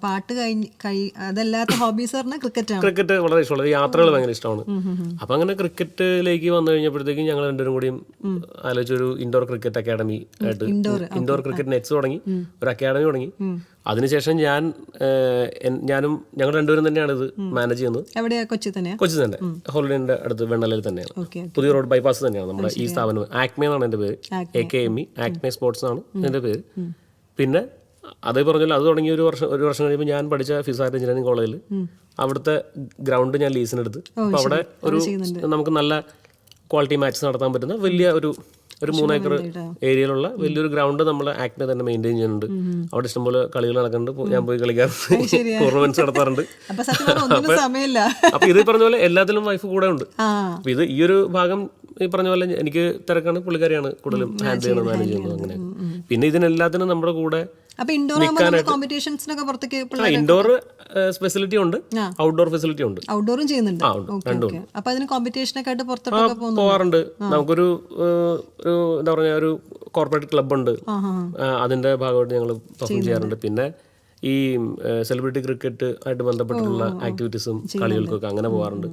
പാട്ട് അതല്ലാത്ത ഹോബീസ് പറഞ്ഞാൽ ക്രിക്കറ്റ് ആണ്. ക്രിക്കറ്റ് വളരെ ഇഷ്ടമുള്ളത്, യാത്രകൾ ഭയങ്കര ഇഷ്ടമാണ്. അപ്പം അങ്ങനെ ക്രിക്കറ്റിലേക്ക് വന്നു കഴിഞ്ഞപ്പോഴത്തേക്കും ഞങ്ങൾ രണ്ടുപേരും കൂടിയും ആലോചിച്ചൊരു ഇൻഡോർ ക്രിക്കറ്റ് അക്കാഡമി ആയിട്ട്, ഇൻഡോർ ക്രിക്കറ്റ് നെറ്റ്സ് തുടങ്ങി, ഒരു അക്കാഡമി തുടങ്ങി. അതിനുശേഷം ഞാനും ഞങ്ങൾ രണ്ടുപേരും തന്നെയാണ് ഇത് മാനേജ് ചെയ്യുന്നത്. എവിടെയാ? കൊച്ചി തന്നെ. കൊച്ചി തന്നെ, ഹോളിഡേന്റെ അടുത്ത് വെണ്ണലയിൽ തന്നെയാണ്. പുതിയ റോഡ് ബൈപ്പാസ് തന്നെയാണ് നമ്മുടെ ഈ സ്ഥാപനം. ആക്മെ എന്നാണ് എൻ്റെ പേര്, AKME, ആക്മെ സ്പോർട്സ് ആണ് എൻ്റെ പേര്. പിന്നെ അതേ പറഞ്ഞല്ലോ, അത് തുടങ്ങി ഒരു വർഷം കഴിയുമ്പോൾ ഞാൻ പഠിച്ച ഫിസാറ്റ് എഞ്ചിനീയറിംഗ് കോളേജിൽ അവിടുത്തെ ഗ്രൗണ്ട് ഞാൻ ലീസിനെടുത്ത്. അപ്പോൾ അവിടെ നമുക്ക് നല്ല ക്വാളിറ്റി മാച്ചസ് നടത്താൻ പറ്റുന്ന വലിയ ഒരു 3 ഏക്കർ ഏരിയയിലുള്ള വലിയൊരു ഗ്രൗണ്ട് നമ്മൾ ആക്ടിനെ തന്നെ മെയിൻറ്റെയിൻ ചെയ്യുന്നുണ്ട്. അവിടെ ഇഷ്ടംപോലെ കളികൾ നടക്കുന്നുണ്ട്, ഞാൻ പോയി കളിക്കാറുണ്ട്, ടൂർണമെന്റ്സ് നടത്താറുണ്ട്. അപ്പൊ ഇത് പറഞ്ഞ പോലെ എല്ലാത്തിലും വൈഫ് കൂടെ ഉണ്ട്. അപ്പൊ ഇത് ഈ ഒരു ഭാഗം ഈ പറഞ്ഞ പോലെ എനിക്ക് തിരക്കാണ്, പുള്ളിക്കാരിയാണ് കൂടുതലും ഹാൻഡിൽ ചെയ്യുന്നത്, മാനേജ് ചെയ്യുന്നത്. അങ്ങനെ പിന്നെ ഇതിനെല്ലാത്തിനും നമ്മുടെ കൂടെ ഇൻഡോർ ഫെസിലിറ്റി ഉണ്ട്, ഔട്ട്ഡോർ ഫെസിലിറ്റി ഉണ്ട്. ഔട്ട്ഡോറും ചെയ്യുന്നുണ്ട്. പോവാറുണ്ട്. നമുക്കൊരു എന്താ പറയാ, ഒരു കോർപ്പറേറ്റ് ക്ലബ് ഉണ്ട്, അതിന്റെ ഭാഗമായിട്ട് ഞങ്ങൾ പെർഫോം ചെയ്യാറുണ്ട്. പിന്നെ ഈ സെലിബ്രിറ്റി ക്രിക്കറ്റ് ആയിട്ട് ബന്ധപ്പെട്ടിട്ടുള്ള ആക്ടിവിറ്റീസും കളികൾക്കൊക്കെ അങ്ങനെ പോകാറുണ്ട്.